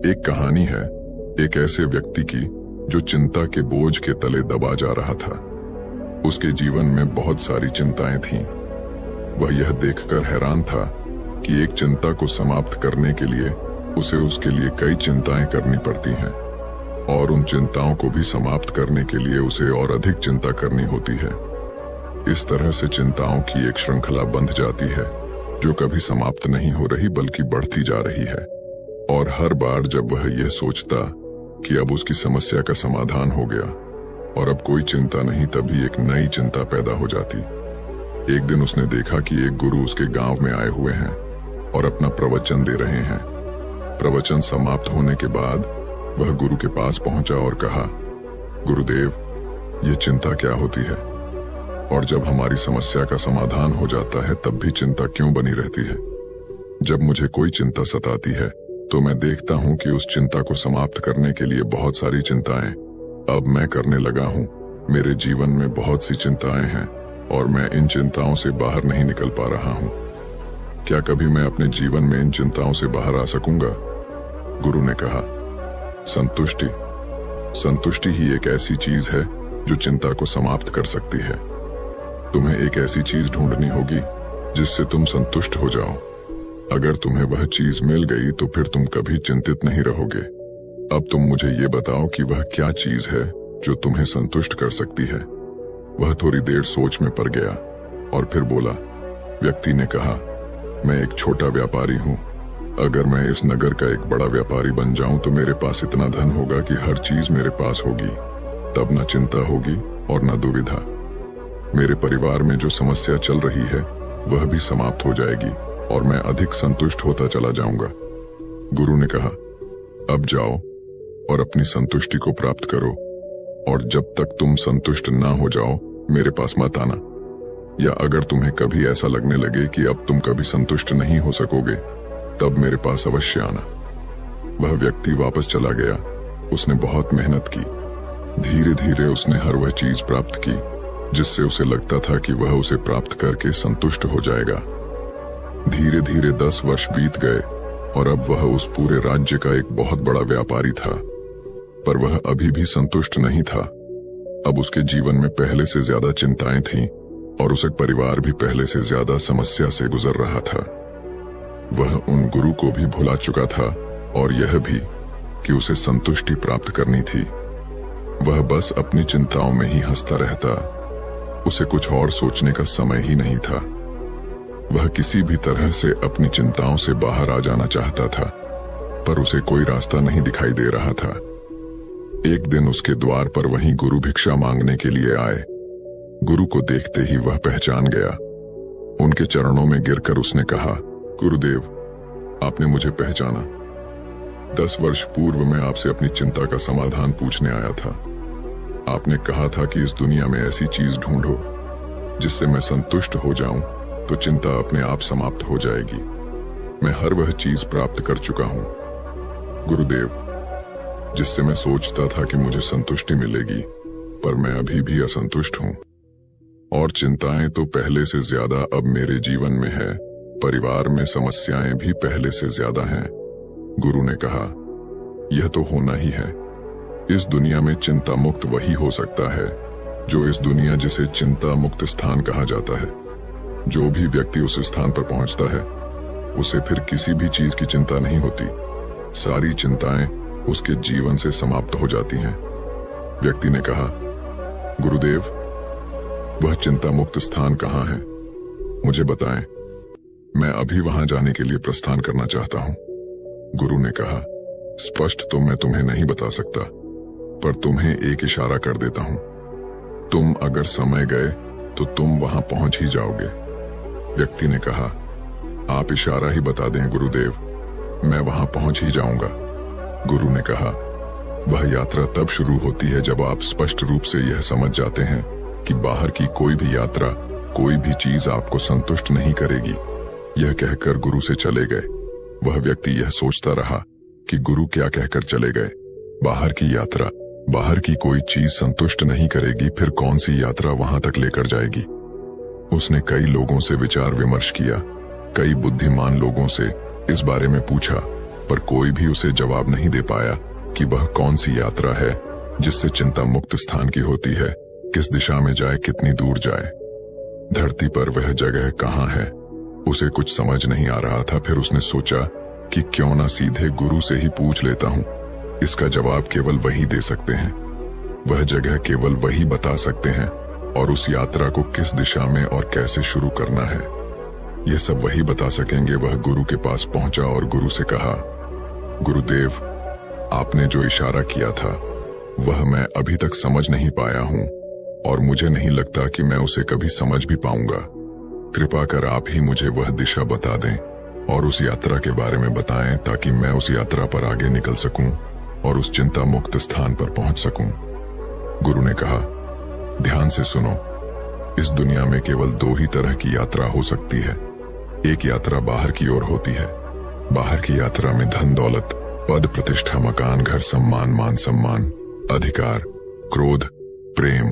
एक कहानी है एक ऐसे व्यक्ति की जो चिंता के बोझ के तले दबा जा रहा था। उसके जीवन में बहुत सारी चिंताएं थीं। वह यह देखकर हैरान था कि एक चिंता को समाप्त करने के लिए उसे उसके लिए कई चिंताएं करनी पड़ती हैं और उन चिंताओं को भी समाप्त करने के लिए उसे और अधिक चिंता करनी होती है। इस तरह से चिंताओं की एक श्रृंखला बंध जाती है जो कभी समाप्त नहीं हो रही बल्कि बढ़ती जा रही है। और हर बार जब वह यह सोचता कि अब उसकी समस्या का समाधान हो गया और अब कोई चिंता नहीं, तभी एक नई चिंता पैदा हो जाती। एक दिन उसने देखा कि एक गुरु उसके गांव में आए हुए हैं और अपना प्रवचन दे रहे हैं। प्रवचन समाप्त होने के बाद वह गुरु के पास पहुंचा और कहा, गुरुदेव, ये चिंता क्या होती है? और जब हमारी समस्या का समाधान हो जाता है तब भी चिंता क्यों बनी रहती है? जब मुझे कोई चिंता सताती है तो मैं देखता हूं कि उस चिंता को समाप्त करने के लिए बहुत सारी चिंताएं अब मैं करने लगा हूं। मेरे जीवन में बहुत सी चिंताएं हैं और मैं इन चिंताओं से बाहर नहीं निकल पा रहा हूं। क्या कभी मैं अपने जीवन में इन चिंताओं से बाहर आ सकूंगा? गुरु ने कहा, संतुष्टि। संतुष्टि ही एक ऐसी चीज है जो चिंता को समाप्त कर सकती है। तुम्हें एक ऐसी चीज ढूंढनी होगी जिससे तुम संतुष्ट हो जाओ। अगर तुम्हें वह चीज मिल गई तो फिर तुम कभी चिंतित नहीं रहोगे। अब तुम मुझे ये बताओ कि वह क्या चीज है जो तुम्हें संतुष्ट कर सकती है। वह थोड़ी देर सोच में पड़ गया और फिर बोला। व्यक्ति ने कहा, मैं एक छोटा व्यापारी हूँ। अगर मैं इस नगर का एक बड़ा व्यापारी बन जाऊं तो मेरे पास इतना धन होगा कि हर चीज मेरे पास होगी। तब न चिंता होगी और न दुविधा। मेरे परिवार में जो समस्या चल रही है वह भी समाप्त हो जाएगी और मैं अधिक संतुष्ट होता चला जाऊंगा। गुरु ने कहा, अब जाओ और अपनी संतुष्टि को प्राप्त करो और जब तक तुम संतुष्ट ना हो जाओ मेरे पास मत आना। या अगर तुम्हें कभी ऐसा लगने लगे कि अब तुम कभी संतुष्ट नहीं हो सकोगे तब मेरे पास अवश्य आना। वह व्यक्ति वापस चला गया। उसने बहुत मेहनत की। धीरे धीरे उसने हर वह चीज प्राप्त की जिससे उसे लगता था कि वह उसे प्राप्त करके संतुष्ट हो जाएगा। धीरे धीरे 10 वर्ष बीत गए और अब वह उस पूरे राज्य का एक बहुत बड़ा व्यापारी था। पर वह अभी भी संतुष्ट नहीं था। अब उसके जीवन में पहले से ज्यादा चिंताएं थीं और उसका परिवार भी पहले से ज्यादा समस्या से गुजर रहा था। वह उन गुरु को भी भुला चुका था और यह भी कि उसे संतुष्टि प्राप्त करनी थी। वह बस अपनी चिंताओं में ही हंसता रहता। उसे कुछ और सोचने का समय ही नहीं था। वह किसी भी तरह से अपनी चिंताओं से बाहर आ जाना चाहता था पर उसे कोई रास्ता नहीं दिखाई दे रहा था। एक दिन उसके द्वार पर वहीं गुरु भिक्षा मांगने के लिए आए। गुरु को देखते ही वह पहचान गया। उनके चरणों में गिरकर उसने कहा, गुरुदेव, आपने मुझे पहचाना। 10 वर्ष पूर्व मैं आपसे अपनी चिंता का समाधान पूछने आया था। आपने कहा था कि इस दुनिया में ऐसी चीज ढूंढो जिससे मैं संतुष्ट हो जाऊं तो चिंता अपने आप समाप्त हो जाएगी। मैं हर वह चीज प्राप्त कर चुका हूं गुरुदेव जिससे मैं सोचता था कि मुझे संतुष्टि मिलेगी, पर मैं अभी भी असंतुष्ट हूं और चिंताएं तो पहले से ज्यादा अब मेरे जीवन में है। परिवार में समस्याएं भी पहले से ज्यादा हैं। गुरु ने कहा, यह तो होना ही है। इस दुनिया में चिंता मुक्त वही हो सकता है जो इस दुनिया जिसे चिंता मुक्त स्थान कहा जाता है। जो भी व्यक्ति उस स्थान पर पहुंचता है उसे फिर किसी भी चीज की चिंता नहीं होती। सारी चिंताएं उसके जीवन से समाप्त हो जाती हैं। व्यक्ति ने कहा, गुरुदेव, वह चिंता मुक्त स्थान कहाँ है? मुझे बताएं, मैं अभी वहां जाने के लिए प्रस्थान करना चाहता हूं। गुरु ने कहा, स्पष्ट तो मैं तुम्हें नहीं बता सकता, पर तुम्हें एक इशारा कर देता हूं। तुम अगर समय गए तो तुम वहां पहुंच ही जाओगे। व्यक्ति ने कहा, आप इशारा ही बता दें गुरुदेव, मैं वहां पहुंच ही जाऊंगा। गुरु ने कहा, वह यात्रा तब शुरू होती है जब आप स्पष्ट रूप से यह समझ जाते हैं कि बाहर की कोई भी यात्रा, कोई भी चीज आपको संतुष्ट नहीं करेगी। यह कहकर गुरु से चले गए। वह व्यक्ति यह सोचता रहा कि गुरु क्या कहकर चले गए। बाहर की यात्रा, बाहर की कोई चीज संतुष्ट नहीं करेगी, फिर कौन सी यात्रा वहां तक लेकर जाएगी? उसने कई लोगों से विचार विमर्श किया, कई बुद्धिमान लोगों से इस बारे में पूछा, पर कोई भी उसे जवाब नहीं दे पाया कि वह कौन सी यात्रा है जिससे चिंता मुक्त स्थान की होती है, किस दिशा में जाए, कितनी दूर जाए, धरती पर वह जगह कहाँ है। उसे कुछ समझ नहीं आ रहा था। फिर उसने सोचा कि क्यों ना सीधे गुरु से ही पूछ लेता हूं। इसका जवाब केवल वही दे सकते हैं, वह जगह केवल वही बता सकते हैं, और उस यात्रा को किस दिशा में और कैसे शुरू करना है यह सब वही बता सकेंगे। वह गुरु के पास पहुंचा और गुरु से कहा, गुरुदेव, आपने जो इशारा किया था वह मैं अभी तक समझ नहीं पाया हूं और मुझे नहीं लगता कि मैं उसे कभी समझ भी पाऊंगा। कृपा कर आप ही मुझे वह दिशा बता दें और उस यात्रा के बारे में बताएं ताकि मैं उस यात्रा पर आगे निकल सकूं और उस चिंता मुक्त स्थान पर पहुंच सकूं। गुरु ने कहा, ध्यान से सुनो, इस दुनिया में केवल दो ही तरह की यात्रा हो सकती है। एक यात्रा बाहर की ओर होती है। बाहर की यात्रा में धन दौलत, पद प्रतिष्ठा, मकान, घर, सम्मान, मान सम्मान, अधिकार, क्रोध, प्रेम,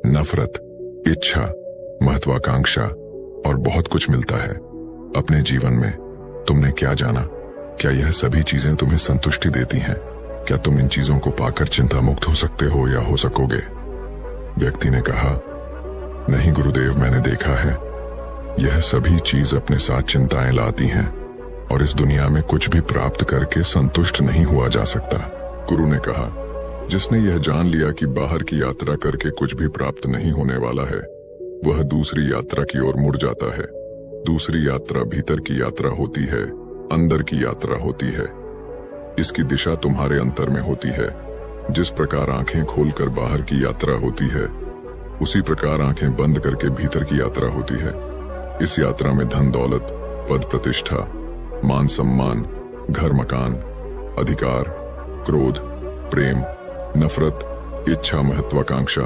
नफरत, इच्छा, महत्वाकांक्षा और बहुत कुछ मिलता है। अपने जीवन में तुमने क्या जाना? क्या यह सभी चीजें तुम्हें संतुष्टि देती हैं? क्या तुम इन चीजों को पाकर चिंता मुक्त हो सकते हो या हो सकोगे? व्यक्ति ने कहा, नहीं गुरुदेव, मैंने देखा है यह सभी चीज अपने साथ चिंताएं लाती हैं और इस दुनिया में कुछ भी प्राप्त करके संतुष्ट नहीं हुआ जा सकता। गुरु ने कहा, जिसने यह जान लिया कि बाहर की यात्रा करके कुछ भी प्राप्त नहीं होने वाला है, वह दूसरी यात्रा की ओर मुड़ जाता है। दूसरी यात्रा भीतर की यात्रा होती है, अंदर की यात्रा होती है। इसकी दिशा तुम्हारे अंतर में होती है। जिस प्रकार आंखें खोलकर बाहर की यात्रा होती है, उसी प्रकार आंखें बंद करके भीतर की यात्रा होती है। इस यात्रा में धन दौलत, पद प्रतिष्ठा, मान सम्मान, घर मकान, अधिकार, क्रोध, प्रेम, नफरत, इच्छा, महत्वाकांक्षा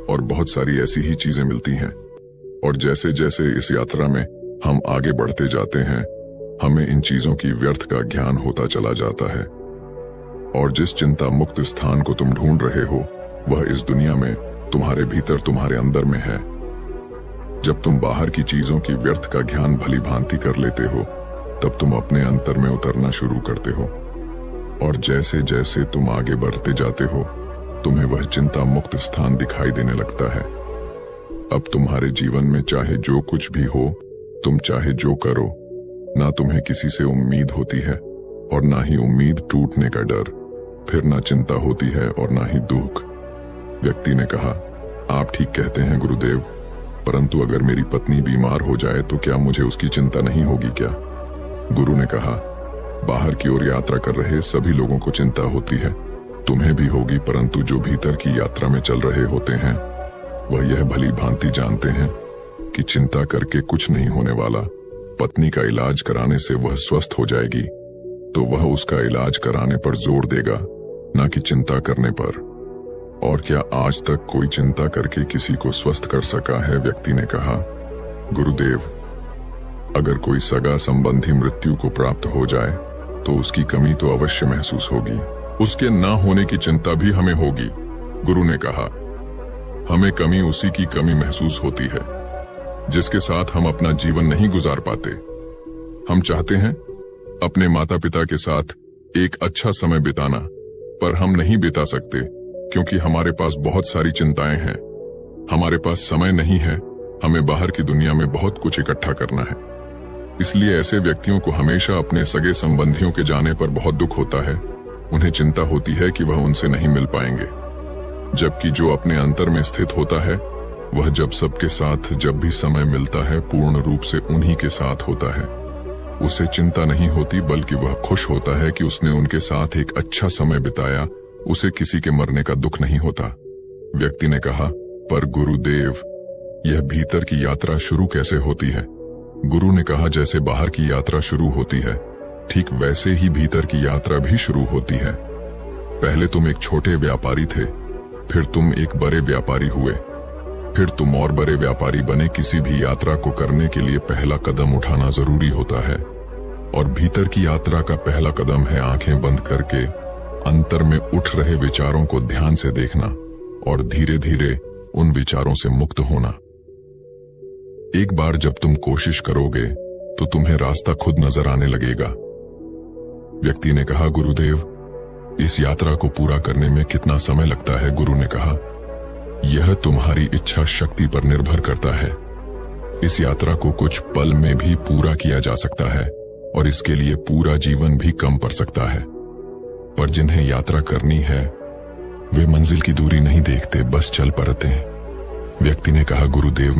और बहुत सारी ऐसी ही चीजें मिलती हैं। और जैसे जैसे इस यात्रा में हम आगे बढ़ते जाते हैं, हमें इन चीजों की व्यर्थ का ज्ञान होता चला जाता है। और जिस चिंता मुक्त स्थान को तुम ढूंढ रहे हो, वह इस दुनिया में तुम्हारे भीतर, तुम्हारे अंदर में है। जब तुम बाहर की चीजों की व्यर्थ का ज्ञान भली भांति कर लेते हो, तब तुम अपने अंतर में उतरना शुरू करते हो। और जैसे जैसे तुम आगे बढ़ते जाते हो, तुम्हें वह चिंता मुक्त स्थान दिखाई देने लगता है। अब तुम्हारे जीवन में चाहे जो कुछ भी हो, तुम चाहे जो करो, ना तुम्हें किसी से उम्मीद होती है और ना ही उम्मीद टूटने का डर। फिर ना चिंता होती है और ना ही दुख। व्यक्ति ने कहा, आप ठीक कहते हैं गुरुदेव, परंतु अगर मेरी पत्नी बीमार हो जाए तो क्या मुझे उसकी चिंता नहीं होगी क्या? गुरु ने कहा, बाहर की ओर यात्रा कर रहे सभी लोगों को चिंता होती है, तुम्हें भी होगी, परंतु जो भीतर की यात्रा में चल रहे होते हैं वह यह भली भांति जानते हैं कि चिंता करके कुछ नहीं होने वाला। पत्नी का इलाज कराने से वह स्वस्थ हो जाएगी, तो वह उसका इलाज कराने पर जोर देगा, ना कि चिंता करने पर। और क्या आज तक कोई चिंता करके किसी को स्वस्थ कर सका है? व्यक्ति ने कहा, गुरुदेव, अगर कोई सगा संबंधी मृत्यु को प्राप्त हो जाए तो उसकी कमी तो अवश्य महसूस होगी। उसके ना होने की चिंता भी हमें होगी। गुरु ने कहा, हमें कमी उसी की कमी महसूस होती है जिसके साथ हम अपना जीवन नहीं गुजार पाते। हम चाहते हैं अपने माता पिता के साथ एक अच्छा समय बिताना, पर हम नहीं बिता सकते क्योंकि हमारे पास बहुत सारी चिंताएं हैं। हमारे पास समय नहीं है, हमें बाहर की दुनिया में बहुत कुछ इकट्ठा करना है। इसलिए ऐसे व्यक्तियों को हमेशा अपने सगे संबंधियों के जाने पर बहुत दुख होता है। उन्हें चिंता होती है कि वह उनसे नहीं मिल पाएंगे, जबकि जो अपने अंतर में स्थित होता है वह जब सबके साथ जब भी समय मिलता है पूर्ण रूप से उन्हीं के साथ होता है। उसे चिंता नहीं होती, बल्कि वह खुश होता है कि उसने उनके साथ एक अच्छा समय बिताया। उसे किसी के मरने का दुख नहीं होता। व्यक्ति ने कहा, पर गुरुदेव, यह भीतर की यात्रा शुरू कैसे होती है? गुरु ने कहा, जैसे बाहर की यात्रा शुरू होती है, ठीक वैसे ही भीतर की यात्रा भी शुरू होती है। पहले तुम एक छोटे व्यापारी थे, फिर तुम एक बड़े व्यापारी हुए, फिर तुम और बड़े व्यापारी बने। किसी भी यात्रा को करने के लिए पहला कदम उठाना जरूरी होता है, और भीतर की यात्रा का पहला कदम है आंखें बंद करके अंतर में उठ रहे विचारों को ध्यान से देखना और धीरे धीरे उन विचारों से मुक्त होना। एक बार जब तुम कोशिश करोगे तो तुम्हें रास्ता खुद नजर आने लगेगा। व्यक्ति ने कहा, गुरुदेव, इस यात्रा को पूरा करने में कितना समय लगता है? गुरु ने कहा, यह तुम्हारी इच्छा शक्ति पर निर्भर करता है। इस यात्रा को कुछ पल में भी पूरा किया जा सकता है और इसके लिए पूरा जीवन भी कम पड़ सकता है। पर जिन्हें यात्रा करनी है वे मंजिल की दूरी नहीं देखते, बस चल पड़ते हैं। व्यक्ति ने कहा, गुरुदेव,